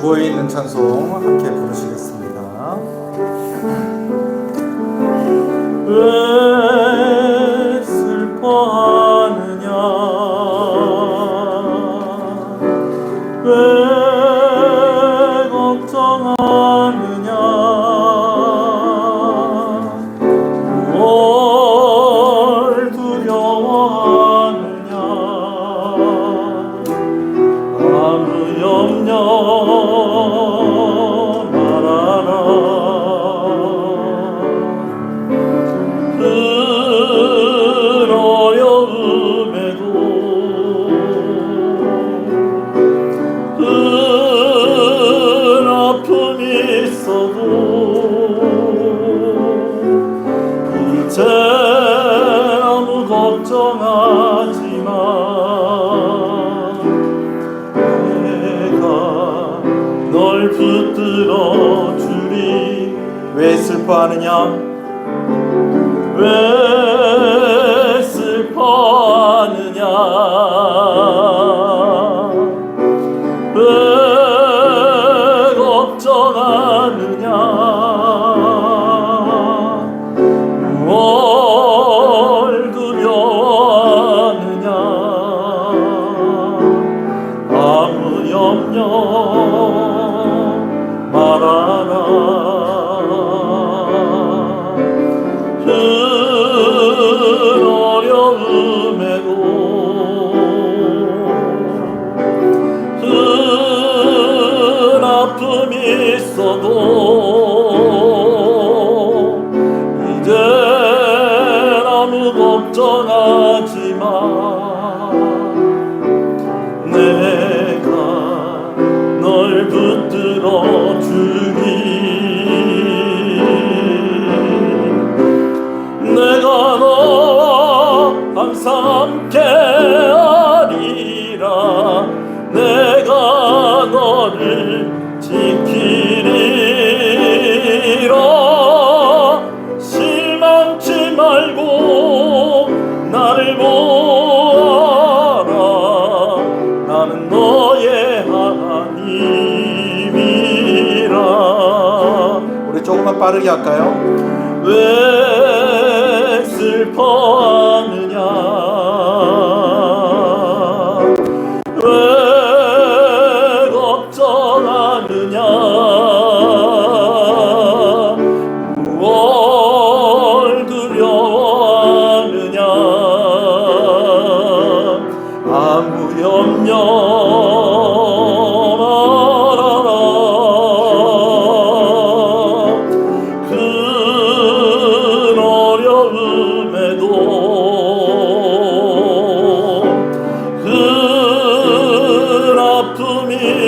주보에 있는 찬송 함께 부르시겠습니다. 왜 슬퍼하느냐, 왜 걱정하느냐, 뭘 두려워하느냐, 아무 염려 붙들어 주리. 왜 슬퍼하느냐, 왜 슬퍼하느냐, 왜 걱정하느냐, 뭘 두려워하느냐, 아무 염려 말하라. 큰 어려움에도 큰 아픔이 있어도 이제 아무 걱정하지 마. 내가 널 붙들어 주리. 내가 너와 항상 함께하리라. 내가 너를 지키리라. 실망치 말고 나를 보아라. 나는 너의 하나님이라. 우리 조금만 빠르게 할까요? 왜 슬퍼하느냐, 왜 걱정하느냐, 뭘 두려워하느냐, 아무 염려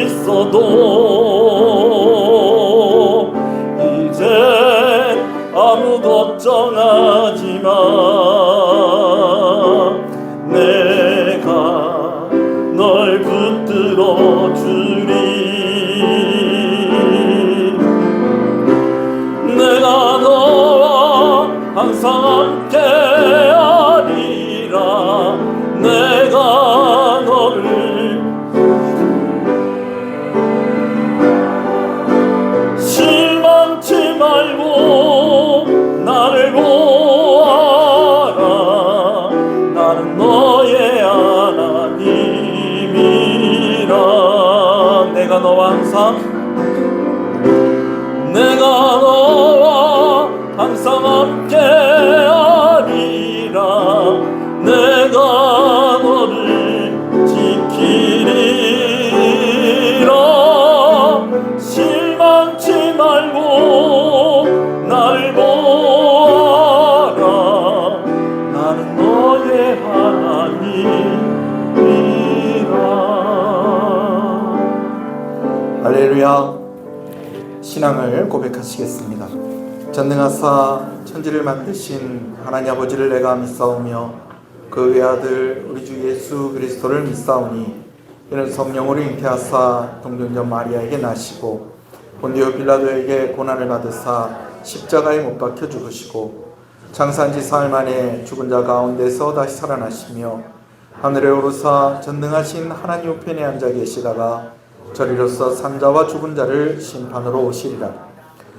있어도 이제 아무 걱정하지 마. 내가 널 붙들어 주리. 내가 너와 항상 함께하리라. 내가 너를 말고 나를 보아라. 나는 너의 하나님이라. 내가 너와 항상 함께하리라. 내가 너를 지키리라. 실망치 말고 나를 보아라. 나는 너의 하나님이라. 할렐루야. 신앙을 고백하시겠습니다. 전능하사 천지를 만드신 하나님 아버지를 내가 믿사오며 그 외아들 우리 주 예수 그리스도를 믿사오니 이는 성령으로 잉태하사 동정녀 마리아에게 나시고 본디오 빌라도에게 고난을 받으사 십자가에 못 박혀 죽으시고 장사한 지 사흘 만에 죽은 자 가운데서 다시 살아나시며 하늘에 오르사 전능하신 하나님 우편에 앉아 계시다가 저리로서 산자와 죽은 자를 심판으로 오시리라.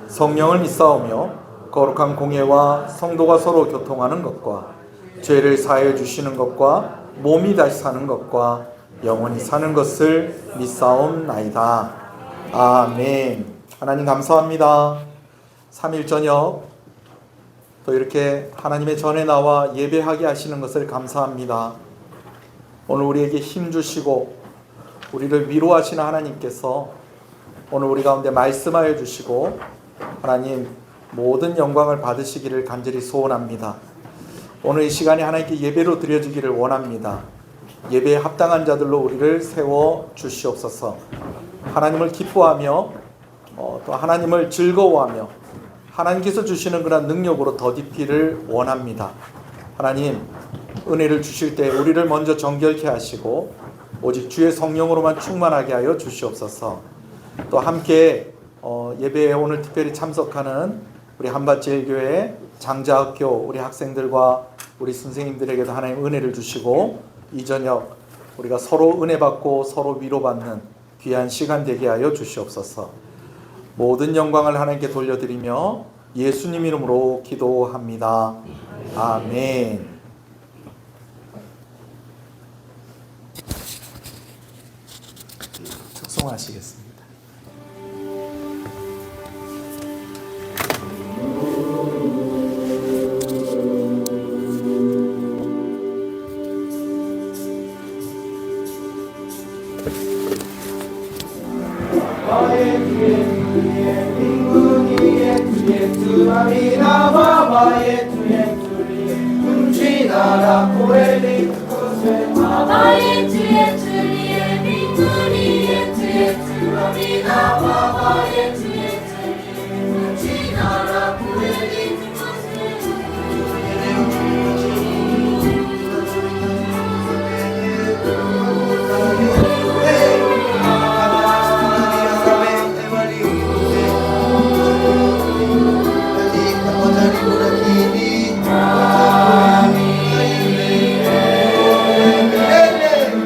성령을 믿사오며 거룩한 공예와 성도가 서로 교통하는 것과 죄를 사하여 주시는 것과 몸이 다시 사는 것과 영원히 사는 것을 믿사옵나이다. 아멘. 하나님 감사합니다. 3일 저녁 또 이렇게 하나님의 전에 나와 예배하게 하시는 것을 감사합니다. 오늘 우리에게 힘 주시고 우리를 위로하시는 하나님께서 오늘 우리 가운데 말씀하여 주시고 하나님 모든 영광을 받으시기를 간절히 소원합니다. 오늘 이 시간이 하나님께 예배로 드려지기를 원합니다. 예배에 합당한 자들로 우리를 세워 주시옵소서. 하나님을 기뻐하며 또 하나님을 즐거워하며 하나님께서 주시는 그런 능력으로 더디기를 원합니다. 하나님 은혜를 주실 때 우리를 먼저 정결케 하시고 오직 주의 성령으로만 충만하게 하여 주시옵소서. 또 함께 예배에 오늘 특별히 참석하는 우리 한밭제일교회 장자학교 우리 학생들과 우리 선생님들에게도 하나님 은혜를 주시고 이 저녁 우리가 서로 은혜 받고 서로 위로받는 귀한 시간 되게 하여 주시옵소서. 모든 영광을 하나님께 돌려드리며 예수님 이름으로 기도합니다. 아멘. 축송하시겠습니다. Amen.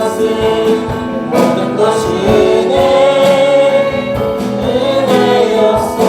모든 것이 내 은혜였소.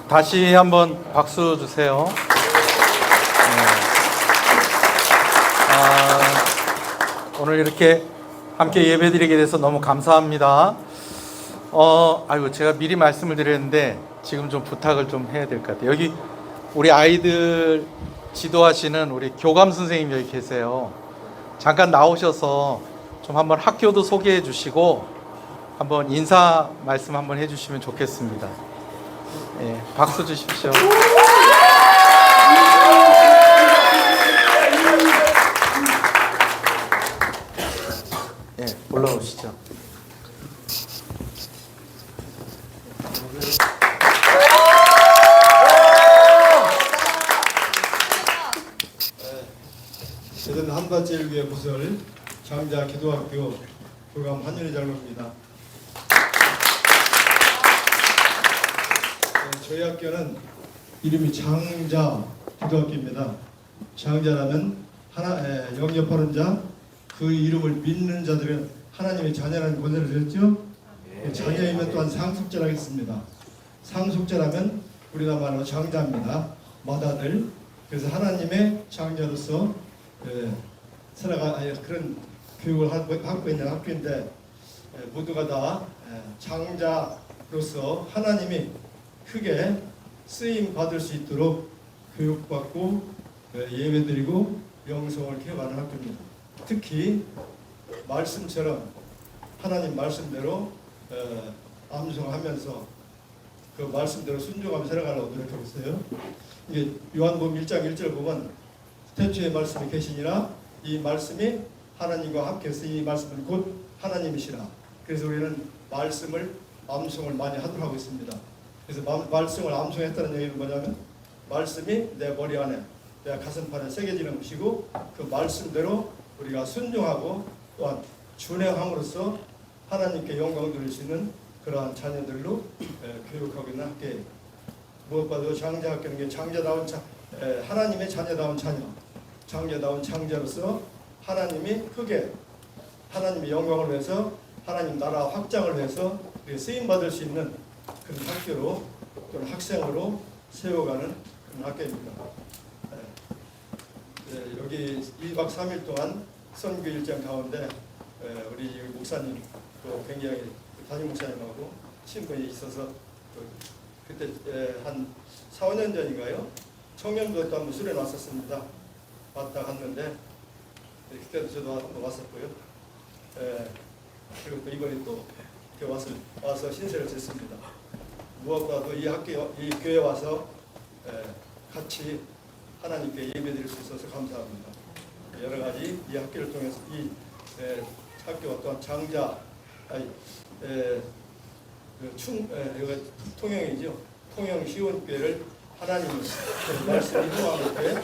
다시 한번 박수 주세요. 오늘 이렇게 함께 예배드리게 돼서 너무 감사합니다. 아이고 제가 미리 말씀을 드렸는데 지금 좀 부탁을 좀 해야 될 것 같아요. 여기 우리 아이들 지도하시는 우리 교감 선생님 여기 계세요. 잠깐 나오셔서 좀 한번 학교도 소개해 주시고 한번 인사 말씀 한번 해주시면 좋겠습니다. 예, 박수 주십시오. 예, 올라오시죠. 저는 한밭제일교회 부설 장자 기도학교 교감 한윤희 장로입니다. 저희 학교는 이름이 장자 기도학교입니다. 장자라면 영접하는 자, 그 이름을 믿는 자들은 하나님의 자녀라는 권세를 드렸죠. 자녀이면 또한 상속자라겠습니다. 상속자라면 우리가 말하는 장자입니다. 맏아들. 그래서 하나님의 장자로서 살아가 그런 교육을 하고 있는 학교인데, 모두가 다 장자로서 하나님이 크게 쓰임 받을 수 있도록 교육받고 예배드리고 영성을 키워가는 학교입니다. 특히 말씀처럼 하나님 말씀대로 암송하면서 그 말씀대로 순종하며 살아가려고 노력하고 있어요. 이게 요한복음 1장 1절 보면 태초에 말씀이 계시니라, 이 말씀이 하나님과 함께해서 이 말씀은 곧 하나님이시라. 그래서 우리는 말씀을 암송을 많이 하도록 하고 있습니다. 그래서 말씀을 암송했다는 얘기는 뭐냐면 말씀이 내 머리 안에, 내 가슴판에 새겨지는 것이고, 그 말씀대로 우리가 순종하고 또한 준행함으로써 하나님께 영광 돌릴 수 있는 그러한 자녀들로 교육하고 있는 학교예요. 무엇보다도 장자학교는 게 장자다운 하나님의 자녀다운 자녀, 장자다운 장자로서 하나님이 크게 하나님의 영광을 위해서, 하나님 나라 확장을 위해서 쓰임받을 수 있는 그런 학교로 또는 학생으로 세워가는 그런 학교입니다. 여기 2박 3일 동안 선교 일정 가운데 우리 목사님 또 굉장히 담임 목사님하고 친분이 있어서 그때 한 4, 5년 전인가요? 청년부에 또 한번 수련해 왔었습니다. 왔다 갔는데 그때도 저도 한번 왔었고요. 그리고 또 이번에 또 이렇게 와서 신세를 졌습니다. 무엇보다도 이 교회 와서 같이 하나님께 예배드릴 수 있어서 감사합니다. 여러 가지 이 학교를 통해서 이 학교와 또한 장자 통영이죠. 통영 시온교회를 하나님의 말씀이 호하는 교회,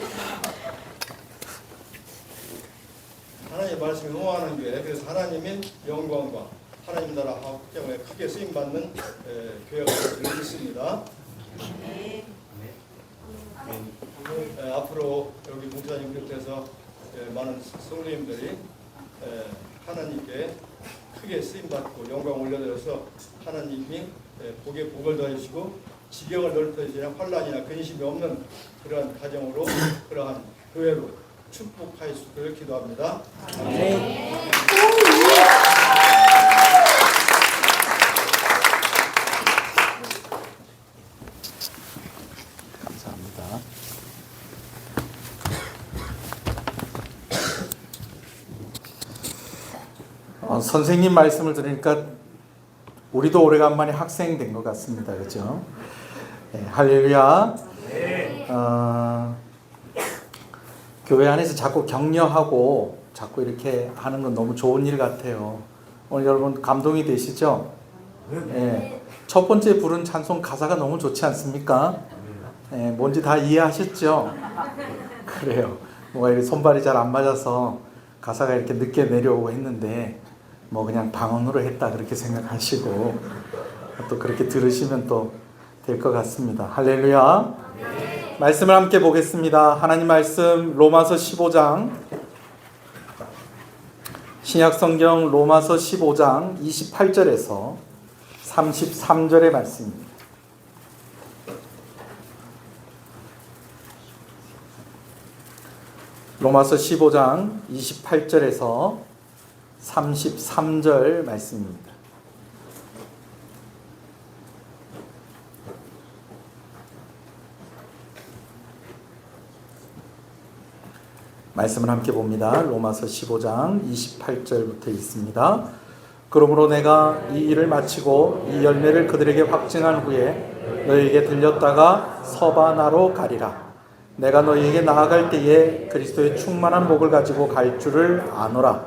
하나님의 말씀이 호하는 교회, 그래서 하나님의 영광과 하나님 나라 확장에 크게 쓰임받는 교회가 되어 있습니다. 앞으로 여기 목사님 비롯해서 많은 성도님들이 하나님께 크게 쓰임받고 영광 올려드려서 하나님이 복에 복을 더해주시고 지경을 넓혀주시는 환난이나 근심이 없는 그러한 가정으로 그러한 교회로 축복하여 주시기를 기도합니다. 아멘. 감사합니다. 선생님 말씀을 들으니까 우리도 오래간만에 학생 된 것 같습니다. 그렇죠? 네, 할렐루야. 교회 안에서 자꾸 격려하고 자꾸 이렇게 하는 건 너무 좋은 일 같아요. 오늘 여러분 감동이 되시죠? 네, 첫 번째 부른 찬송 가사가 너무 좋지 않습니까? 네, 뭔지 다 이해하셨죠? 그래요. 뭐가 이렇게 손발이 잘 안 맞아서 가사가 이렇게 늦게 내려오고 했는데 뭐 그냥 방언으로 했다 그렇게 생각하시고 또 그렇게 들으시면 또 될 것 같습니다. 할렐루야. 네. 말씀을 함께 보겠습니다. 하나님 말씀 로마서 15장, 신약성경 로마서 15장 28절에서 33절의 말씀입니다. 로마서 15장 28절에서 33절 말씀입니다. 말씀을 함께 봅니다. 로마서 15장 28절부터 있습니다. 그러므로 내가 이 일을 마치고 이 열매를 그들에게 확증한 후에 너희에게 들렸다가 서바나로 가리라. 내가 너희에게 나아갈 때에 그리스도의 충만한 복을 가지고 갈 줄을 아노라.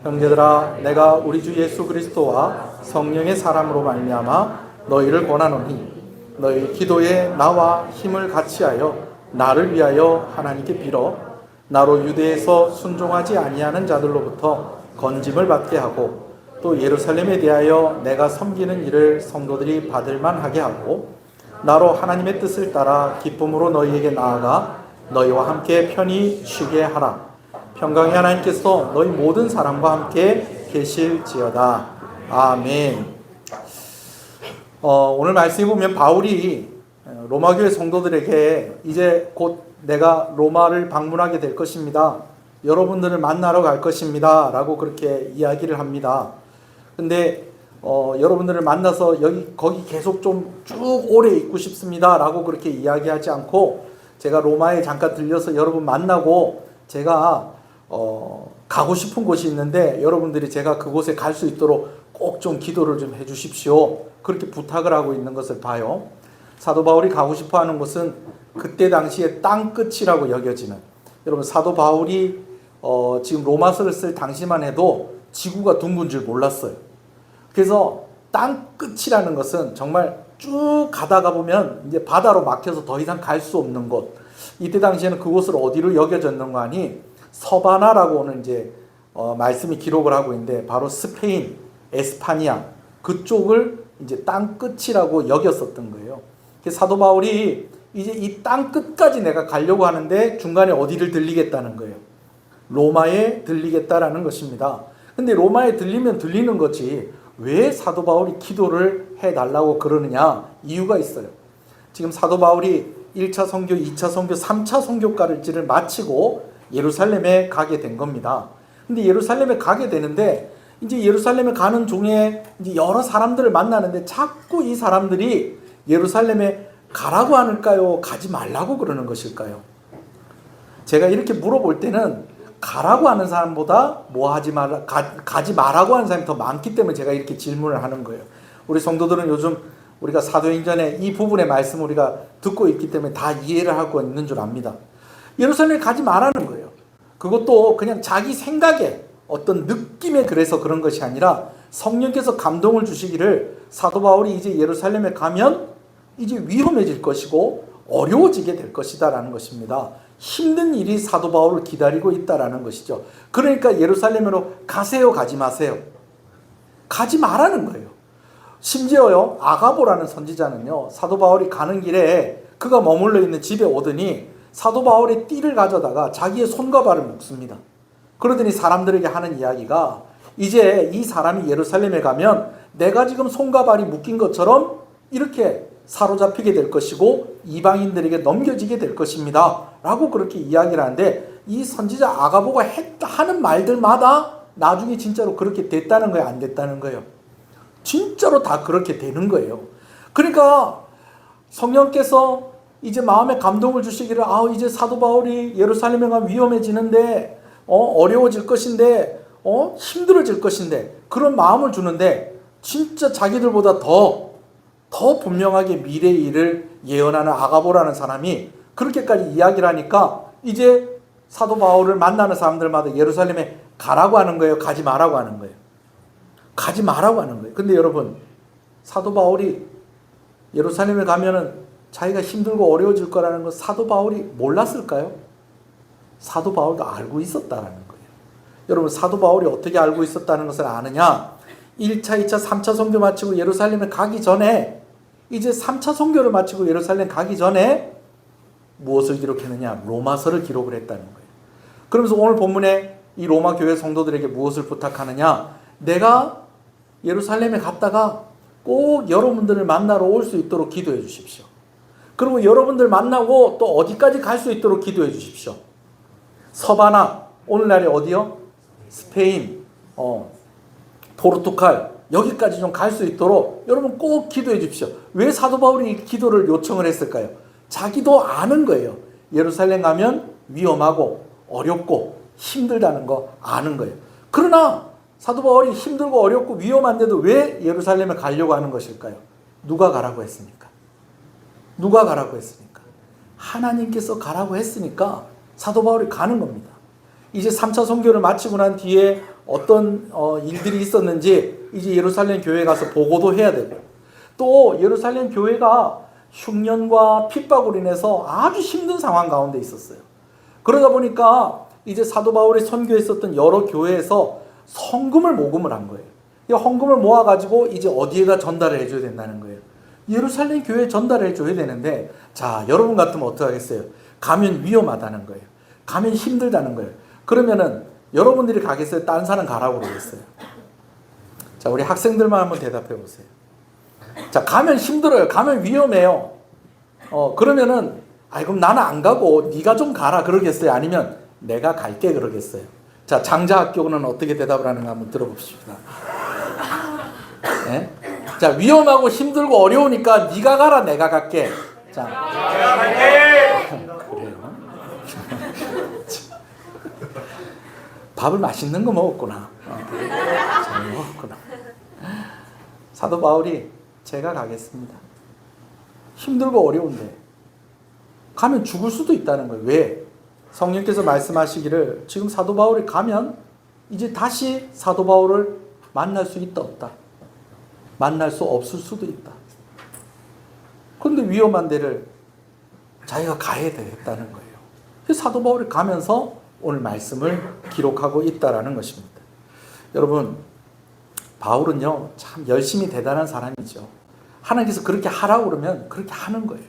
형제들아, 내가 우리 주 예수 그리스도와 성령의 사람으로 말미암아 너희를 권하노니 너희 기도에 나와 힘을 같이하여 나를 위하여 하나님께 빌어 나로 유대에서 순종하지 아니하는 자들로부터 건짐을 받게 하고 또 예루살렘에 대하여 내가 섬기는 일을 성도들이 받을만 하게 하고 나로 하나님의 뜻을 따라 기쁨으로 너희에게 나아가 너희와 함께 편히 쉬게 하라. 평강의 하나님께서 너희 모든 사람과 함께 계실지어다. 아멘. 오늘 말씀에 보면 바울이 로마교회 성도들에게 이제 곧 내가 로마를 방문하게 될 것입니다. 여러분들을 만나러 갈 것입니다. 라고 그렇게 이야기를 합니다. 근데 여러분들을 만나서 거기 계속 좀 쭉 오래 있고 싶습니다. 라고 그렇게 이야기하지 않고 제가 로마에 잠깐 들려서 여러분 만나고 제가 가고 싶은 곳이 있는데 여러분들이 제가 그곳에 갈 수 있도록 꼭 좀 기도를 좀 해주십시오. 그렇게 부탁을 하고 있는 것을 봐요. 사도 바울이 가고 싶어 하는 곳은 그때 당시에 땅끝이라고 여겨지는, 여러분 사도 바울이 지금 로마서를 쓸 당시만 해도 지구가 둥근 줄 몰랐어요. 그래서 땅끝이라는 것은 정말 쭉 가다가 보면 이제 바다로 막혀서 더 이상 갈 수 없는 곳. 이때 당시에는 그곳을 어디로 여겨졌는가 하니 서바나라고는 이제 말씀이 기록을 하고 있는데 바로 스페인, 에스파니아 그쪽을 이제 땅끝이라고 여겼었던 거예요. 사도 바울이 이제 이 땅끝까지 내가 가려고 하는데 중간에 어디를 들리겠다는 거예요. 로마에 들리겠다라는 것입니다. 근데 로마에 들리면 들리는 거지 왜 사도 바울이 기도를 해달라고 그러느냐? 이유가 있어요. 지금 사도 바울이 1차 선교, 2차 선교, 3차 선교까지를 마치고 예루살렘에 가게 된 겁니다. 근데 예루살렘에 가게 되는데 이제 예루살렘에 가는 중에 이제 여러 사람들을 만나는데 자꾸 이 사람들이 예루살렘에 가라고 하는까요? 가지 말라고 그러는 것일까요? 제가 이렇게 물어볼 때는 가라고 하는 사람보다 가지 말라고 하는 사람이 더 많기 때문에 제가 이렇게 질문을 하는 거예요. 우리 성도들은 요즘 우리가 사도행전의 이 부분의 말씀을 우리가 듣고 있기 때문에 다 이해를 하고 있는 줄 압니다. 예루살렘에 가지 말라는 거예요. 그것도 그냥 자기 생각에 어떤 느낌에 그래서 그런 것이 아니라 성령께서 감동을 주시기를 사도 바울이 이제 예루살렘에 가면 이제 위험해질 것이고 어려워지게 될 것이다라는 것입니다. 힘든 일이 사도 바울을 기다리고 있다라는 것이죠. 그러니까 예루살렘으로 가세요, 가지 마세요? 가지 말라는 거예요. 심지어요, 아가보라는 선지자는요, 사도 바울이 가는 길에 그가 머물러 있는 집에 오더니 사도 바울의 띠를 가져다가 자기의 손과 발을 묶습니다. 그러더니 사람들에게 하는 이야기가 이제 이 사람이 예루살렘에 가면 내가 지금 손과 발이 묶인 것처럼 이렇게 사로잡히게 될 것이고 이방인들에게 넘겨지게 될 것입니다 라고 그렇게 이야기를 하는데, 이 선지자 아가보가 하는 말들마다 나중에 진짜로 그렇게 됐다는 거예요, 안 됐다는 거예요? 진짜로 다 그렇게 되는 거예요. 그러니까 성령께서 이제 마음에 감동을 주시기를, 이제 사도 바울이 예루살렘에 가면 위험해지는데 어려워질 것인데 힘들어질 것인데 그런 마음을 주는데, 진짜 자기들보다 더 분명하게 미래의 일을 예언하는 아가보라는 사람이 그렇게까지 이야기를 하니까 이제 사도 바울을 만나는 사람들마다 예루살렘에 가라고 하는 거예요, 가지 마라고 하는 거예요? 가지 마라고 하는 거예요. 근데 여러분, 사도 바울이 예루살렘에 가면은 자기가 힘들고 어려워질 거라는 거 사도 바울이 몰랐을까요? 사도 바울도 알고 있었다는 거예요. 여러분, 사도 바울이 어떻게 알고 있었다는 것을 아느냐? 1차, 2차, 3차 선교 마치고 예루살렘에 가기 전에, 이제 3차 선교를 마치고 예루살렘 가기 전에 무엇을 기록했느냐? 로마서를 기록을 했다는 거예요. 그러면서 오늘 본문에 이 로마 교회 성도들에게 무엇을 부탁하느냐? 내가 예루살렘에 갔다가 꼭 여러분들을 만나러 올 수 있도록 기도해 주십시오. 그리고 여러분들 만나고 또 어디까지 갈 수 있도록 기도해 주십시오. 서바나, 오늘날에 어디요? 스페인, 포르투갈, 여기까지 좀 갈 수 있도록 여러분 꼭 기도해 주십시오. 왜 사도 바울이 이 기도를 요청을 했을까요? 자기도 아는 거예요. 예루살렘 가면 위험하고 어렵고 힘들다는 거 아는 거예요. 그러나 사도 바울이 힘들고 어렵고 위험한데도 왜 예루살렘에 가려고 하는 것일까요? 누가 가라고 했습니까? 누가 가라고 했습니까? 하나님께서 가라고 했으니까 사도 바울이 가는 겁니다. 이제 3차 선교를 마치고 난 뒤에 어떤 일들이 있었는지 이제 예루살렘 교회에 가서 보고도 해야 되고, 또 예루살렘 교회가 흉년과 핍박으로 인해서 아주 힘든 상황 가운데 있었어요. 그러다 보니까 이제 사도 바울이 선교했었던 여러 교회에서 성금을 모금을 한 거예요. 이 헌금을 모아가지고 이제 어디에다 전달을 해줘야 된다는 거예요? 예루살렘 교회에 전달을 해줘야 되는데, 자, 여러분 같으면 어떻게 하겠어요? 가면 위험하다는 거예요. 가면 힘들다는 거예요. 그러면은 여러분들이 가겠어요? 딴 사람 가라고 그러겠어요? 자, 우리 학생들만 한번 대답해 보세요. 자, 가면 힘들어요. 가면 위험해요. 그러면은 그럼 나는 안 가고 네가 좀 가라 그러겠어요? 아니면 내가 갈게 그러겠어요? 자, 장자학교는 어떻게 대답을 하는가 한번 들어봅시다. 네? 자, 위험하고 힘들고 어려우니까 네가 가라, 내가 갈게. 자, 내가 갈게. 그래요? 밥을 맛있는 거 먹었구나. 잘 먹었구나. 사도 바울이 제가 가겠습니다. 힘들고 어려운데 가면 죽을 수도 있다는 거예요. 왜? 성령께서 말씀하시기를 지금 사도 바울이 가면 이제 다시 사도 바울을 만날 수 있다 없다? 만날 수 없을 수도 있다. 그런데 위험한 데를 자기가 가야 되겠다는 거예요. 사도 바울이 가면서 오늘 말씀을 기록하고 있다라는 것입니다. 여러분, 바울은요 참 열심히 대단한 사람이죠. 하나님께서 그렇게 하라고 그러면 그렇게 하는 거예요.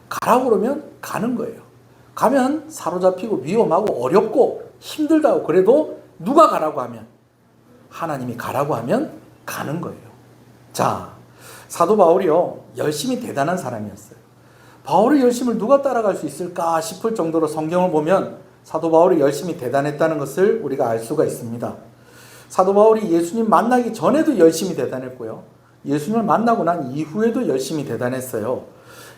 가라고 그러면 가는 거예요. 가면 사로잡히고 위험하고 어렵고 힘들다고, 그래도 누가 가라고 하면, 하나님이 가라고 하면 가는 거예요. 자, 사도 바울이요 열심히 대단한 사람이었어요. 바울의 열심을 누가 따라갈 수 있을까 싶을 정도로 성경을 보면 사도 바울이 열심히 대단했다는 것을 우리가 알 수가 있습니다. 사도 바울이 예수님 만나기 전에도 열심히 대단했고요, 예수님을 만나고 난 이후에도 열심히 대단했어요.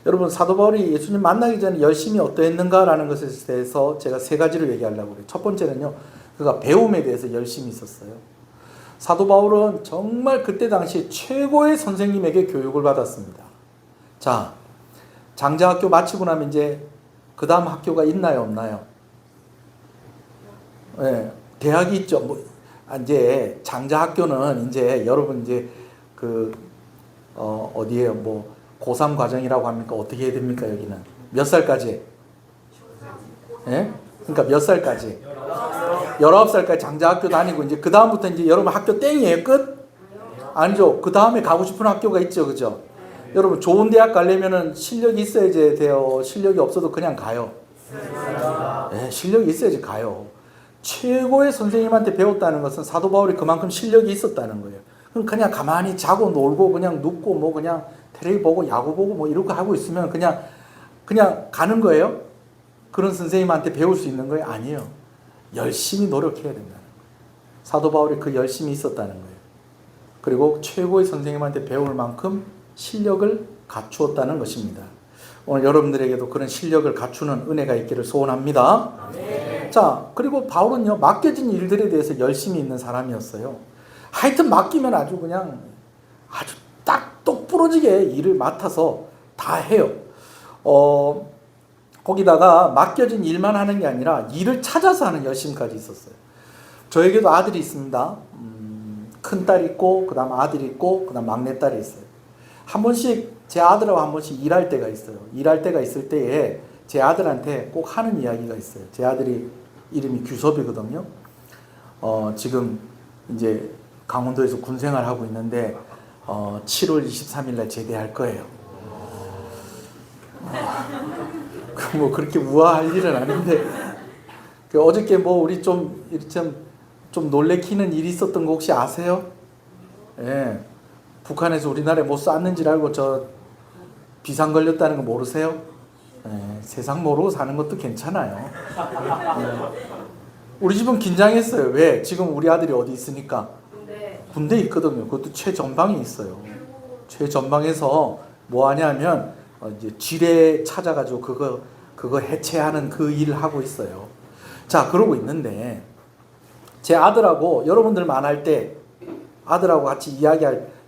여러분 사도 바울이 예수님 만나기 전에 열심히 어떠했는가라는 것에 대해서 제가 세 가지를 얘기하려고 그래요. 첫 번째는요, 그가 배움에 대해서 열심히 있었어요. 사도 바울은 정말 그때 당시 최고의 선생님에게 교육을 받았습니다. 자, 장자학교 마치고 나면 이제 그 다음 학교가 있나요, 없나요? 네, 대학이 있죠. 뭐 이제 장자학교는 이제 여러분 이제 어디에요? 뭐 고3 과정이라고 합니까? 어떻게 해야 됩니까? 여기는 몇 살까지? 예? 그러니까 몇 살까지? 19살까지 장자학교 다니고 이제 그 다음부터 이제 여러분 학교 땡이에요? 끝? 아니죠. 그 다음에 가고 싶은 학교가 있죠, 그죠? 여러분 좋은 대학 가려면은 실력이 있어야지 돼요. 실력이 없어도 그냥 가요. 예, 실력이 있어야지 가요. 최고의 선생님한테 배웠다는 것은 사도 바울이 그만큼 실력이 있었다는 거예요. 그럼 그냥 가만히 자고 놀고 그냥 눕고 뭐 그냥 텔레비 보고 야구 보고 뭐 이렇게 하고 있으면 그냥 가는 거예요? 그런 선생님한테 배울 수 있는 거예요? 아니에요. 열심히 노력해야 된다는 거예요. 사도 바울이 그 열심히 있었다는 거예요. 그리고 최고의 선생님한테 배울 만큼 실력을 갖추었다는 것입니다. 오늘 여러분들에게도 그런 실력을 갖추는 은혜가 있기를 소원합니다. 자, 그리고 바울은요, 맡겨진 일들에 대해서 열심히 있는 사람이었어요. 하여튼 맡기면 아주 그냥 아주 딱 똑부러지게 일을 맡아서 다 해요. 거기다가 맡겨진 일만 하는 게 아니라 일을 찾아서 하는 열심까지 있었어요. 저에게도 아들이 있습니다. 큰딸 있고, 그 다음 아들이 있고, 그 다음 막내딸이 있어요. 한 번씩 제 아들하고 한 번씩 일할 때가 있어요. 일할 때가 있을 때에 제 아들한테 꼭 하는 이야기가 있어요. 제 아들이 이름이 규섭이거든요. 지금 이제 강원도에서 군 생활하고 있는데 7월 23일 날 제대할 거예요. 뭐 그렇게 우아할 일은 아닌데 어저께 뭐 우리 좀 놀래키는 일이 있었던 거 혹시 아세요? 예. 북한에서 우리나라에 뭐 쐈는지 알고 저 비상 걸렸다는 거 모르세요? 예. 세상 모르고 사는 것도 괜찮아요. 예. 우리 집은 긴장했어요. 왜? 지금 우리 아들이 어디 있으니까? 군대에 있거든요. 그것도 최전방에 있어요. 최전방에서 뭐 하냐면 이제 지뢰 찾아가지고 그거 해체하는 그 일을 하고 있어요. 자, 그러고 있는데 제 아들하고 여러분들 만날 때 아들하고 같이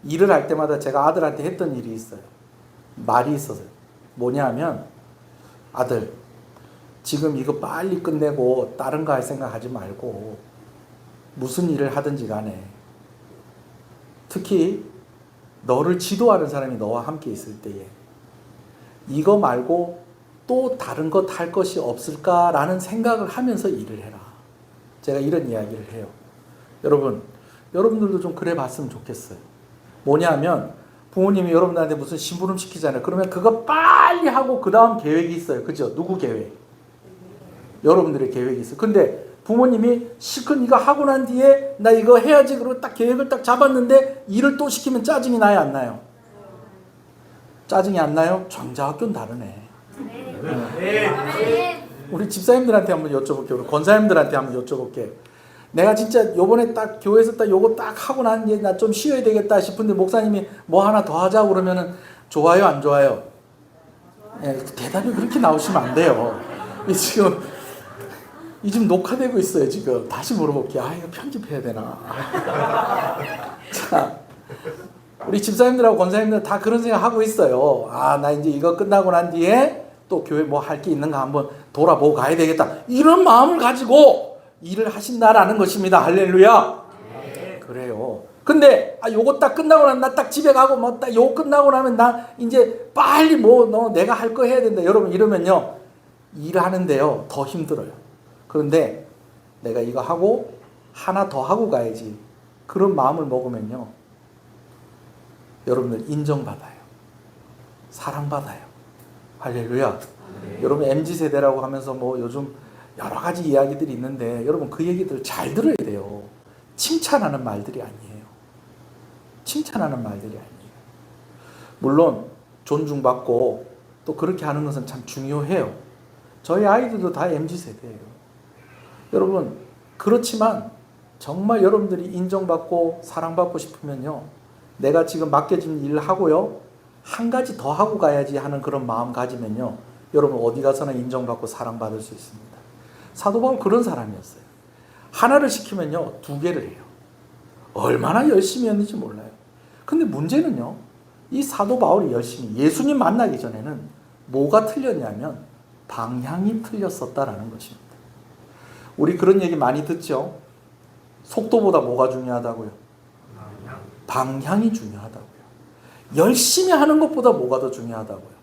일을 할 때마다 제가 아들한테 했던 일이 있어요. 말이 있었어요. 뭐냐면 아들, 지금 이거 빨리 끝내고 다른 거 할 생각 하지 말고 무슨 일을 하든지 간에 특히 너를 지도하는 사람이 너와 함께 있을 때에 이거 말고 또 다른 것 할 것이 없을까라는 생각을 하면서 일을 해라. 제가 이런 이야기를 해요. 여러분들도 좀 그래 봤으면 좋겠어요. 뭐냐면 부모님이 여러분들한테 무슨 심부름 시키잖아요. 그러면 그거 빨리 하고 그 다음 계획이 있어요. 그죠? 누구 계획? 여러분들의 계획이 있어요. 근데 부모님이 실컷 이거 하고 난 뒤에 나 이거 해야지 그러고 딱 계획을 딱 잡았는데 일을 또 시키면 짜증이 나요, 안 나요? 짜증이 안 나요? 장자학교는 다르네. 우리 집사님들한테 한번 여쭤볼게요. 우리 권사님들한테 한번 여쭤볼게요. 내가 진짜 요번에 딱 교회에서 딱 요거 딱 하고 난 뒤에 나 좀 쉬어야 되겠다 싶은데 목사님이 뭐 하나 더 하자고 그러면은 좋아요, 안 좋아요? 예, 대답이 그렇게 나오시면 안 돼요. 지금 녹화되고 있어요. 지금 다시 물어볼게요. 이거 편집해야 되나? 자, 우리 집사님들하고 권사님들 다 그런 생각 하고 있어요. 나 이제 이거 끝나고 난 뒤에 또 교회 뭐 할 게 있는가 한번 돌아보고 가야 되겠다. 이런 마음을 가지고 일을 하신다라는 것입니다. 할렐루야. 네. 그래요. 근데 요거 딱 끝나고 나면 나 딱 집에 가고 뭐 딱 요거 끝나고 나면 나 이제 빨리 너 내가 할 거 해야 된다. 여러분 이러면요 일하는데요 더 힘들어요. 그런데 내가 이거 하고 하나 더 하고 가야지. 그런 마음을 먹으면요 여러분들 인정받아요. 사랑받아요. 할렐루야. 여러분 MZ세대라고 하면서 뭐 요즘 여러 가지 이야기들이 있는데 여러분 그 얘기들 잘 들어야 돼요. 칭찬하는 말들이 아니에요. 칭찬하는 말들이 아니에요. 물론 존중받고 또 그렇게 하는 것은 참 중요해요. 저희 아이들도 다 MZ세대예요. 여러분 그렇지만 정말 여러분들이 인정받고 사랑받고 싶으면요 내가 지금 맡겨진 일을 하고요 한 가지 더 하고 가야지 하는 그런 마음 가지면요, 여러분 어디 가서나 인정받고 사랑받을 수 있습니다. 사도 바울 그런 사람이었어요. 하나를 시키면요 2개를 해요. 얼마나 열심히 했는지 몰라요. 근데 문제는요, 이 사도 바울이 열심히 예수님 만나기 전에는 뭐가 틀렸냐면 방향이 틀렸었다라는 것입니다. 우리 그런 얘기 많이 듣죠. 속도보다 뭐가 중요하다고요? 방향이 중요하다고요. 열심히 하는 것보다 뭐가 더 중요하다고요?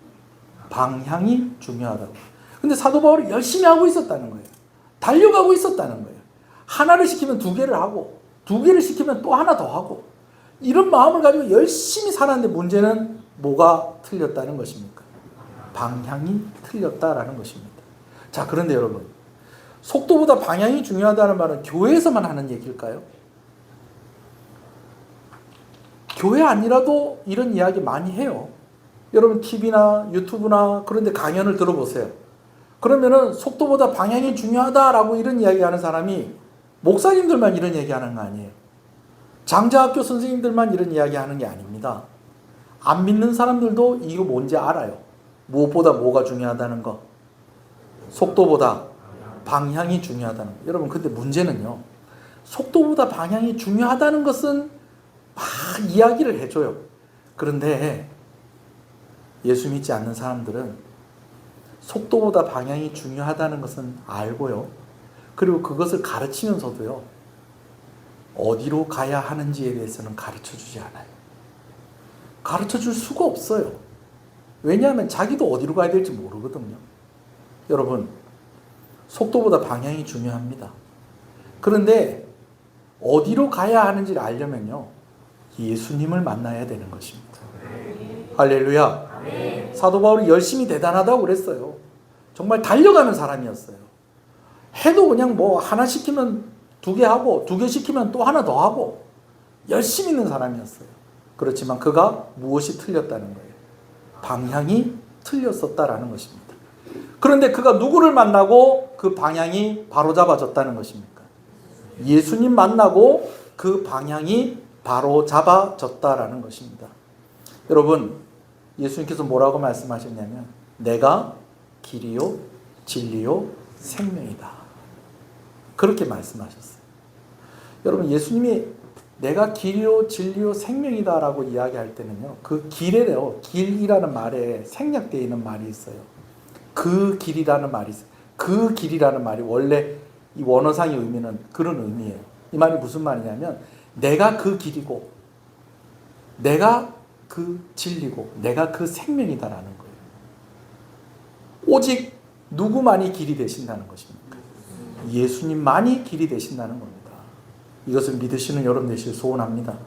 방향이 중요하다고요. 근데 사도 바울이 열심히 하고 있었다는 거예요. 달려가고 있었다는 거예요. 하나를 시키면 2개를 하고 2개를 시키면 또 하나 더 하고 이런 마음을 가지고 열심히 살았는데 문제는 뭐가 틀렸다는 것입니까? 방향이 틀렸다라는 것입니다. 자, 그런데 여러분, 속도보다 방향이 중요하다는 말은 교회에서만 하는 얘기일까요? 교회 아니라도 이런 이야기 많이 해요. 여러분 TV나 유튜브나 그런 데 강연을 들어보세요. 그러면은 속도보다 방향이 중요하다라고 이런 이야기하는 사람이 목사님들만 이런 얘기하는 거 아니에요. 장자학교 선생님들만 이런 이야기하는 게 아닙니다. 안 믿는 사람들도 이거 뭔지 알아요. 무엇보다 뭐가 중요하다는 거. 속도보다 방향이 중요하다는 거. 여러분, 근데 문제는요, 속도보다 방향이 중요하다는 것은 막 이야기를 해줘요. 그런데 예수 믿지 않는 사람들은 속도보다 방향이 중요하다는 것은 알고요. 그리고 그것을 가르치면서도요, 어디로 가야 하는지에 대해서는 가르쳐 주지 않아요. 가르쳐 줄 수가 없어요. 왜냐하면 자기도 어디로 가야 될지 모르거든요. 여러분, 속도보다 방향이 중요합니다. 그런데 어디로 가야 하는지를 알려면요, 예수님을 만나야 되는 것입니다. 할렐루야. 사도 바울이 열심히 대단하다고 그랬어요. 정말 달려가는 사람이었어요. 해도 그냥 뭐 하나 시키면 2개 하고 2개 시키면 또 하나 더 하고 열심히 있는 사람이었어요. 그렇지만 그가 무엇이 틀렸다는 거예요? 방향이 틀렸었다라는 것입니다. 그런데 그가 누구를 만나고 그 방향이 바로잡아졌다는 것입니까? 예수님 만나고 그 방향이 바로잡아졌다라는 것입니다. 여러분, 예수님께서 뭐라고 말씀하셨냐면 내가 길이요 진리요 생명이다. 그렇게 말씀하셨어요. 여러분, 예수님이 내가 길이요 진리요 생명이다라고 이야기할 때는요, 그 길에요, 길이라는 말에 생략되어 있는 말이 있어요. 그 길이라는 말이 있어요. 그 길이라는 말이 원래 이 원어상의 의미는 그런 의미예요. 이 말이 무슨 말이냐면 내가 그 길이고 내가 그 진리고 내가 그 생명이다라는 거예요. 오직 누구만이 길이 되신다는 것입니까? 예수님만이 길이 되신다는 겁니다. 이것을 믿으시는 여러분 되시길 소원합니다.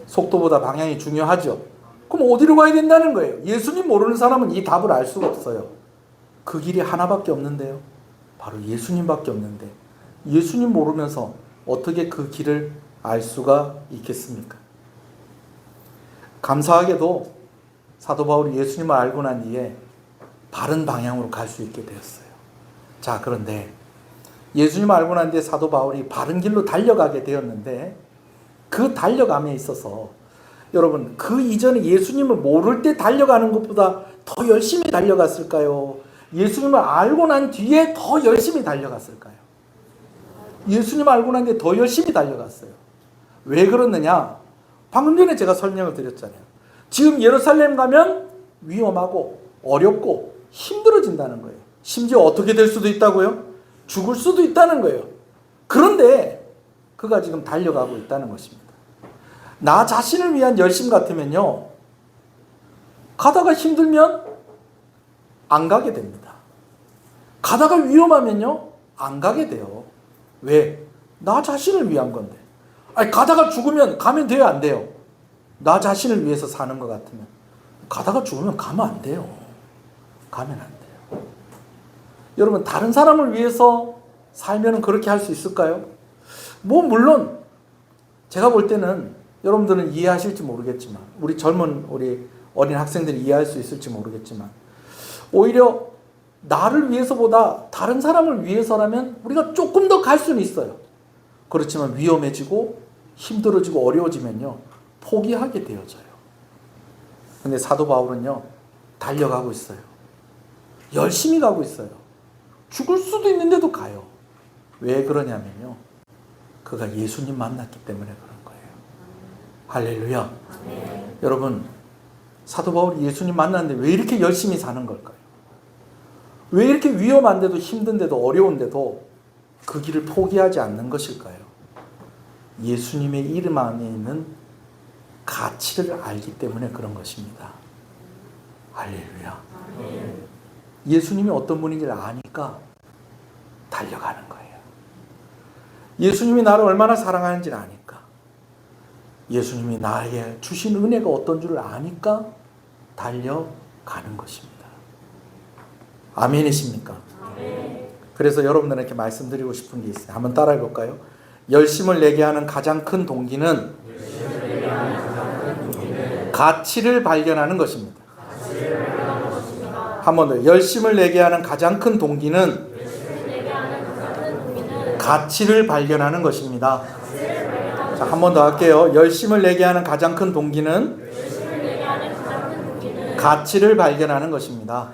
속도보다 방향이 중요하죠. 그럼 어디로 가야 된다는 거예요? 예수님 모르는 사람은 이 답을 알 수가 없어요. 그 길이 하나밖에 없는데요, 바로 예수님밖에 없는데 예수님 모르면서 어떻게 그 길을 알 수가 있겠습니까? 감사하게도 사도 바울이 예수님을 알고 난 뒤에 바른 방향으로 갈 수 있게 되었어요. 자, 그런데 예수님을 알고 난 뒤에 사도 바울이 바른 길로 달려가게 되었는데 그 달려감에 있어서 여러분, 그 이전에 예수님을 모를 때 달려가는 것보다 더 열심히 달려갔을까요? 예수님을 알고 난 뒤에 더 열심히 달려갔을까요? 예수님을 알고 난 뒤에 더 열심히 달려갔어요. 왜 그렇느냐? 방금 전에 제가 설명을 드렸잖아요. 지금 예루살렘 가면 위험하고 어렵고 힘들어진다는 거예요. 심지어 어떻게 될 수도 있다고요? 죽을 수도 있다는 거예요. 그런데 그가 지금 달려가고 있다는 것입니다. 나 자신을 위한 열심 같으면요, 가다가 힘들면 안 가게 됩니다. 가다가 위험하면요, 안 가게 돼요. 왜? 나 자신을 위한 건데. 아니, 가다가 죽으면 가면 돼요, 안 돼요? 나 자신을 위해서 사는 것 같으면 가다가 죽으면 가면 안 돼요. 가면 안 돼요. 여러분, 다른 사람을 위해서 살면 그렇게 할 수 있을까요? 뭐 물론 제가 볼 때는 여러분들은 이해하실지 모르겠지만, 우리 젊은 우리 어린 학생들이 이해할 수 있을지 모르겠지만, 오히려 나를 위해서보다 다른 사람을 위해서라면 우리가 조금 더 갈 수는 있어요. 그렇지만 위험해지고 힘들어지고 어려워지면요, 포기하게 되어져요. 근데 사도 바울은요, 달려가고 있어요. 열심히 가고 있어요. 죽을 수도 있는데도 가요. 왜 그러냐면요, 그가 예수님 만났기 때문에 그런 거예요. 할렐루야. 여러분, 사도 바울이 예수님 만났는데 왜 이렇게 열심히 사는 걸까요? 왜 이렇게 위험한데도 힘든데도 어려운데도 그 길을 포기하지 않는 것일까요? 예수님의 이름 안에 있는 가치를 알기 때문에 그런 것입니다. 할렐루야. 예수님이 어떤 분인지를 아니까 달려가는 거예요. 예수님이 나를 얼마나 사랑하는지를 아니까, 예수님이 나에게 주신 은혜가 어떤 줄을 아니까 달려가는 것입니다. 아멘이십니까? 그래서 여러분들에게 말씀드리고 싶은 게 있어요. 한번 따라해 볼까요? 열심을 내게 하는 가장 큰 동기는 가치를 발견하는 것입니다. 한 번 더. 열심을 내게 하는 가장 큰 동기는 가치를 발견하는 것입니다. 자, 한 번 더 할게요. 열심을 내게 하는 가장 큰 동기는 가치를 발견하는 것입니다.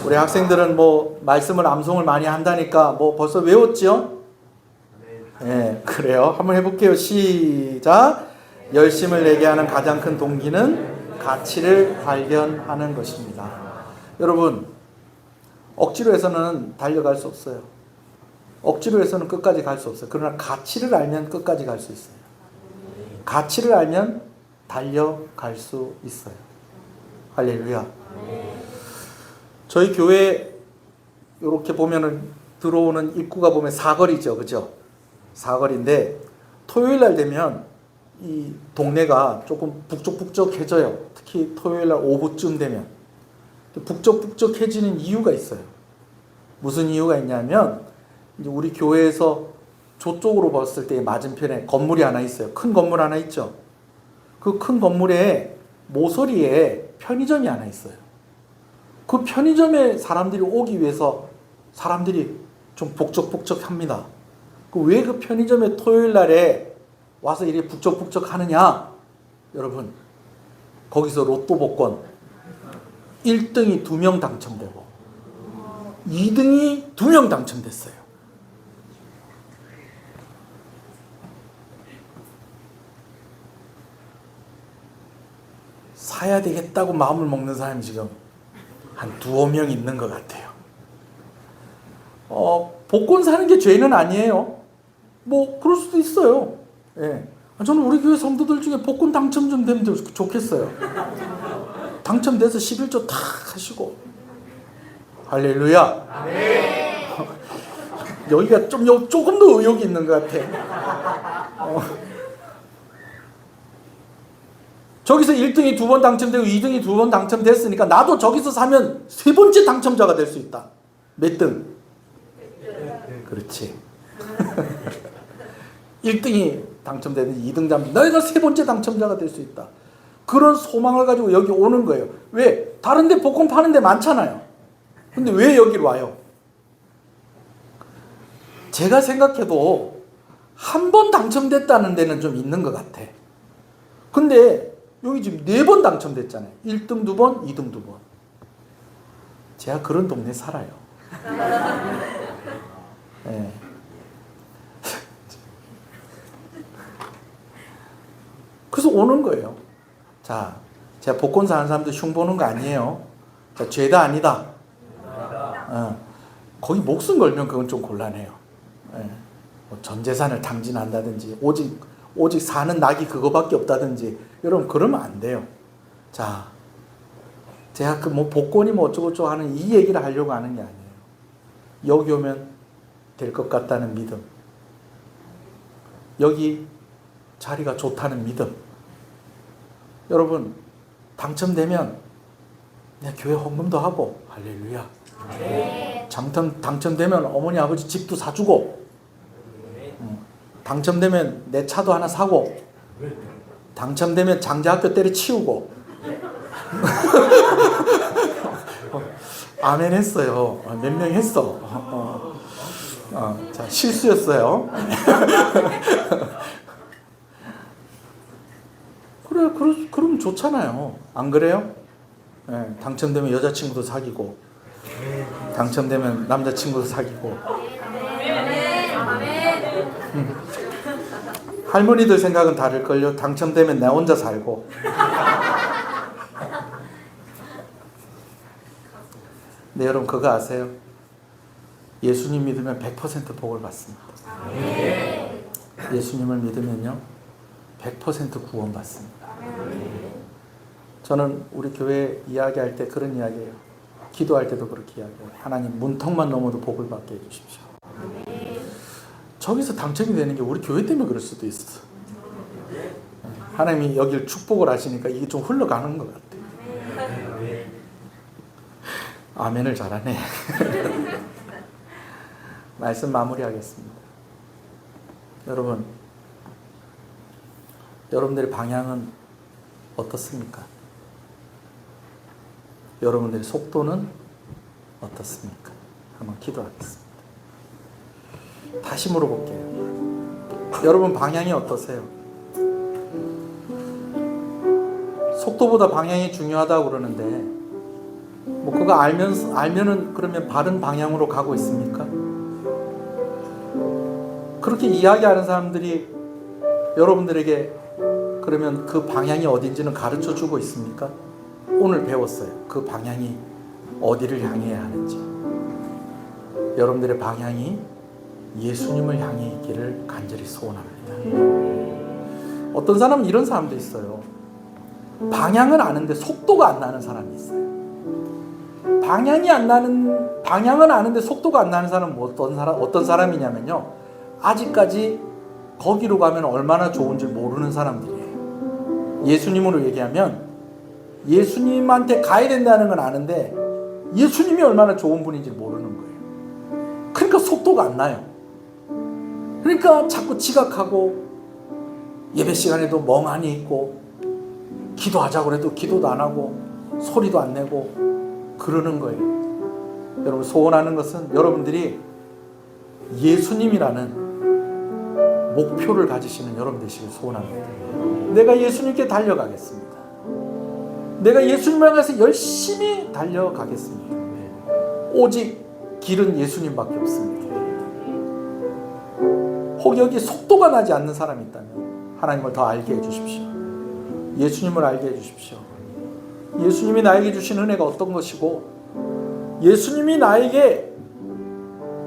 우리 학생들은 뭐 말씀을 암송을 많이 한다니까 뭐 벌써 외웠죠? 네, 그래요. 한번 해볼게요. 시작. 열심을 내게 하는 가장 큰 동기는 가치를 발견하는 것입니다. 여러분, 억지로 해서는 달려갈 수 없어요. 억지로 해서는 끝까지 갈 수 없어요. 그러나 가치를 알면 끝까지 갈 수 있어요. 가치를 알면 달려갈 수 있어요. 할렐루야. 저희 교회 이렇게 보면은 들어오는 입구가 보면 사거리죠, 그죠? 사거리인데 토요일 날 되면 이 동네가 조금 북적북적해져요. 특히 토요일 날 오후쯤 되면 북적북적해지는 이유가 있어요. 무슨 이유가 있냐면 이제 우리 교회에서 저쪽으로 봤을 때 맞은편에 건물이 하나 있어요. 큰 건물 하나 있죠. 그 큰 건물에 모서리에 편의점이 하나 있어요. 그 편의점에 사람들이 오기 위해서 사람들이 좀 북적북적합니다. 왜 그 편의점에 토요일 날에 와서 이렇게 북적북적 하느냐? 여러분, 거기서 로또 복권 1등이 2명 당첨되고 2등이 2명 당첨됐어요. 사야 되겠다고 마음을 먹는 사람이 지금 한 2-5명 있는 것 같아요. 복권 사는 게 죄는 아니에요. 뭐 그럴 수도 있어요. 예. 저는 우리 교회 성도들 중에 복권 당첨 좀 되면 좋겠어요. 당첨돼서 11조 탁 하시고. 할렐루야. 여기가 좀 조금 더 의욕이 있는 것 같아. 저기서 1등이 2번 당첨되고 2등이 2번 당첨됐으니까 나도 저기서 사면 3번째 당첨자가 될 수 있다. 몇 등? 그렇지. 1등이 당첨되는 2등 당첨, 너희가 3번째 당첨자가 될 수 있다. 그런 소망을 가지고 여기 오는 거예요. 왜? 다른 데 복권 파는 데 많잖아요. 근데 왜 여기로 와요? 제가 생각해도 한 번 당첨됐다는 데는 좀 있는 것 같아. 근데 여기 지금 4번 당첨됐잖아요. 1등 2번, 2등 2번. 제가 그런 동네에 살아요. 네. 그래서 오는 거예요. 자, 제가 복권 사는 사람들 흉보는 거 아니에요. 자, 죄다 아니다. 거기 목숨 걸면 그건 좀 곤란해요. 뭐 전 재산을 탕진한다든지 오직 사는 낙이 그거밖에 없다든지 여러분 그러면 안 돼요. 자, 제가 그 뭐 복권이 뭐 어쩌고저쩌고 하는 이 얘기를 하려고 하는 게 아니에요. 여기 오면 될 것 같다는 믿음, 여기 자리가 좋다는 믿음. 여러분 당첨되면 그냥 교회 헌금도 하고 할렐루야. 당첨되면 어머니 아버지 집도 사주고, 당첨되면 내 차도 하나 사고, 당첨되면 장자학교 때려치우고. 아멘 했어요. 몇 명 했어. 자, 실수였어요. 그래, 그럼 좋잖아요. 안 그래요? 네, 당첨되면 여자친구도 사귀고, 당첨되면 남자친구도 사귀고. 할머니들 생각은 다를걸요. 당첨되면 나 혼자 살고. 네, 여러분 그거 아세요? 예수님 믿으면 100% 복을 받습니다. 예수님을 믿으면요 100% 구원받습니다. 저는 우리 교회 이야기할 때 그런 이야기해요. 기도할 때도 그렇게 이야기해요. 하나님 문턱만 넘어도 복을 받게 해주십시오. 저기서 당첨이 되는 게 우리 교회 때문에 그럴 수도 있어. 하나님이 여기를 축복을 하시니까 이게 좀 흘러가는 것 같아요. 아멘을 잘하네. 말씀 마무리하겠습니다. 여러분, 여러분들의 방향은 어떻습니까? 여러분들의 속도는 어떻습니까? 한번 기도하겠습니다. 다시 물어볼게요. 여러분 방향이 어떠세요? 속도보다 방향이 중요하다고 그러는데 뭐 그거 알면은 그러면 바른 방향으로 가고 있습니까? 그렇게 이야기하는 사람들이 여러분들에게 그러면 그 방향이 어딘지는 가르쳐 주고 있습니까? 오늘 배웠어요. 그 방향이 어디를 향해야 하는지. 여러분들의 방향이 예수님을 향해 있기를 간절히 소원합니다. 어떤 사람은 이런 사람도 있어요. 방향은 아는데 속도가 안 나는 사람이 있어요. 방향은 아는데 속도가 안 나는 사람은 어떤 사람이냐면요. 아직까지 거기로 가면 얼마나 좋은 줄 모르는 사람들이에요. 예수님으로 얘기하면 예수님한테 가야 된다는 건 아는데 예수님이 얼마나 좋은 분인지 모르는 거예요. 그러니까 속도가 안 나요. 그러니까 자꾸 지각하고 예배 시간에도 멍하니 있고 기도하자고 해도 기도도 안 하고 소리도 안 내고 그러는 거예요. 여러분 소원하는 것은 여러분들이 예수님이라는 목표를 가지시는 여러분 되시길 소원합니다. 내가 예수님께 달려가겠습니다. 내가 예수님을 향해서 열심히 달려가겠습니다. 오직 길은 예수님밖에 없습니다. 혹 여기 속도가 나지 않는 사람이 있다면 하나님을 더 알게 해주십시오. 예수님을 알게 해주십시오. 예수님이 나에게 주신 은혜가 어떤 것이고 예수님이 나에게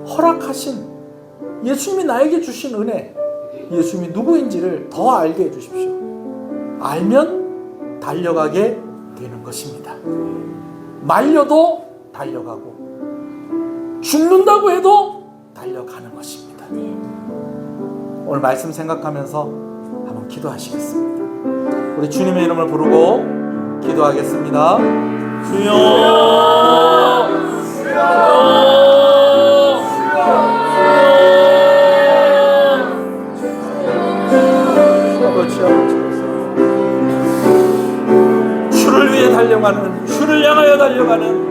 허락하신 예수님이 나에게 주신 은혜 예수님이 누구인지를 더 알게 해주십시오. 알면 달려가게 되는 것입니다. 말려도 달려가고 죽는다고 해도 달려가는 것입니다. 오늘 말씀 생각하면서 한번 기도하시겠습니다. 우리 주님의 이름을 부르고 기도하겠습니다. 주여, 주를 위해 달려가는, 주를 향하여 달려가는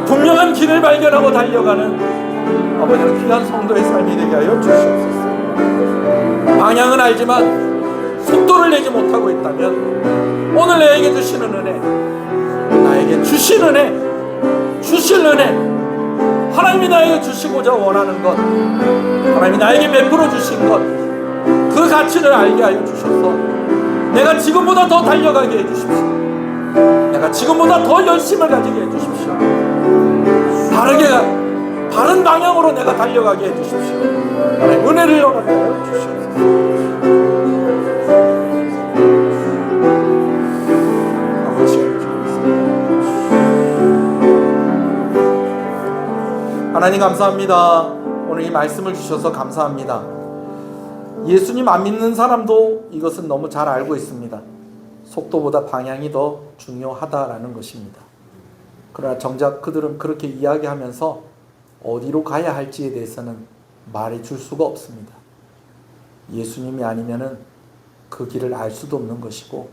분명한 길을 발견하고 달려가는 아버지는 귀한 성도의 삶이 되게 하여 주시옵소서. 방향은 알지만 속도를 내지 못하고 있다면 오늘 나에게 주시는 은혜, 나에게 주신 은혜, 주실 은혜, 하나님이 나에게 주시고자 원하는 것, 하나님이 나에게 베풀어 주신 것, 그 가치를 알게 하여 주셔서 내가 지금보다 더 달려가게 해주십시오. 내가 지금보다 더 열심을 가지게 해주십시오. 바른 방향으로 내가 달려가게 해주십시오. 하나님 은혜를 허락해 주시옵소서. 하나님 감사합니다. 오늘 이 말씀을 주셔서 감사합니다. 예수님 안 믿는 사람도 이것은 너무 잘 알고 있습니다. 속도보다 방향이 더 중요하다라는 것입니다. 그러나 정작 그들은 그렇게 이야기하면서 어디로 가야 할지에 대해서는 말해줄 수가 없습니다. 예수님이 아니면은 그 길을 알 수도 없는 것이고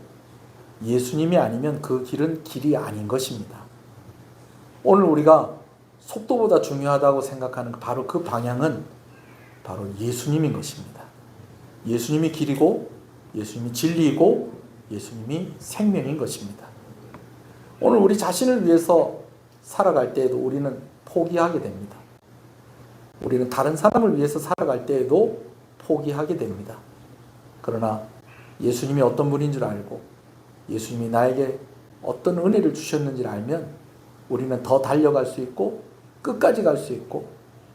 예수님이 아니면 그 길은 길이 아닌 것입니다. 오늘 우리가 속도보다 중요하다고 생각하는 바로 그 방향은 바로 예수님인 것입니다. 예수님이 길이고 예수님이 진리이고 예수님이 생명인 것입니다. 오늘 우리 자신을 위해서 살아갈 때에도 우리는 포기하게 됩니다. 우리는 다른 사람을 위해서 살아갈 때에도 포기하게 됩니다. 그러나 예수님이 어떤 분인 줄 알고 예수님이 나에게 어떤 은혜를 주셨는지를 알면 우리는 더 달려갈 수 있고 끝까지 갈 수 있고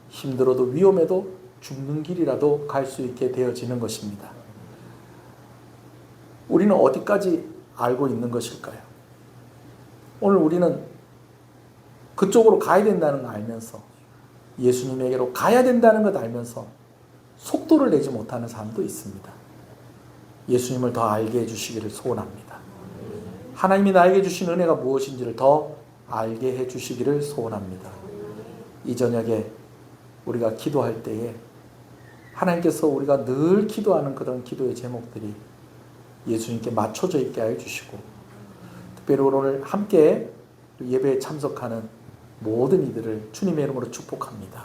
힘들어도 위험해도 죽는 길이라도 갈 수 있게 되어지는 것입니다. 우리는 어디까지 알고 있는 것일까요? 오늘 우리는 그쪽으로 가야 된다는 걸 알면서 예수님에게로 가야 된다는 것 알면서 속도를 내지 못하는 사람도 있습니다. 예수님을 더 알게 해주시기를 소원합니다. 하나님이 나에게 주신 은혜가 무엇인지를 더 알게 해주시기를 소원합니다. 이 저녁에 우리가 기도할 때에 하나님께서 우리가 늘 기도하는 그런 기도의 제목들이 예수님께 맞춰져 있게 하여 주시고 특별히 오늘 함께 예배에 참석하는 모든 이들을 주님의 이름으로 축복합니다.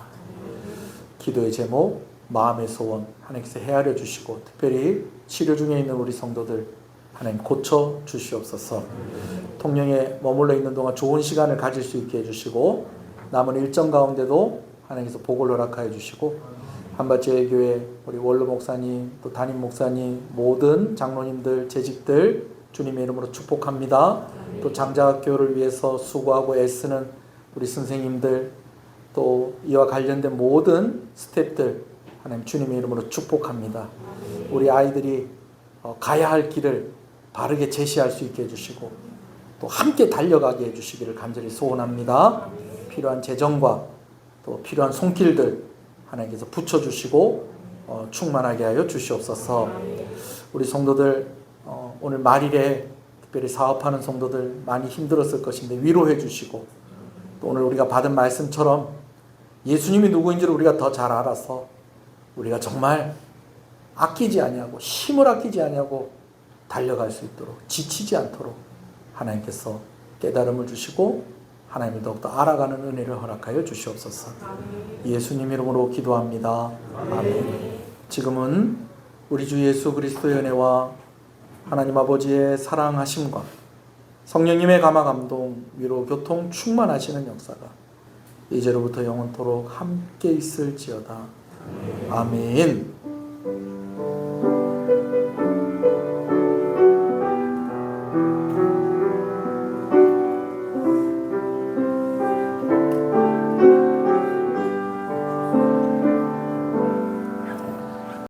기도의 제목, 마음의 소원 하나님께서 헤아려 주시고 특별히 치료 중에 있는 우리 성도들 하나님 고쳐 주시옵소서. 통영에 머물러 있는 동안 좋은 시간을 가질 수 있게 해주시고 남은 일정 가운데도 하나님께서 복을 허락하여 주시고 한밭제일교회 우리 원로 목사님 또 담임 목사님 모든 장로님들 재직들 주님의 이름으로 축복합니다. 또 장자학교를 위해서 수고하고 애쓰는 우리 선생님들 또 이와 관련된 모든 스태프들 하나님 주님의 이름으로 축복합니다. 우리 아이들이 가야 할 길을 바르게 제시할 수 있게 해주시고 또 함께 달려가게 해주시기를 간절히 소원합니다. 필요한 재정과 또 필요한 손길들 하나님께서 붙여주시고 충만하게 하여 주시옵소서. 우리 성도들 오늘 말일에 특별히 사업하는 성도들 많이 힘들었을 것인데 위로해 주시고 또 오늘 우리가 받은 말씀처럼 예수님이 누구인지를 우리가 더 잘 알아서 우리가 정말 아끼지 아니하고 힘을 아끼지 아니하고 달려갈 수 있도록 지치지 않도록 하나님께서 깨달음을 주시고 하나님을 더욱더 알아가는 은혜를 허락하여 주시옵소서. 예수님 이름으로 기도합니다. 아멘. 지금은 우리 주 예수 그리스도의 은혜와 하나님 아버지의 사랑하심과 성령님의 감화 감동 위로 교통 충만하시는 역사가 이제로부터 영원토록 함께 있을지어다. 아멘.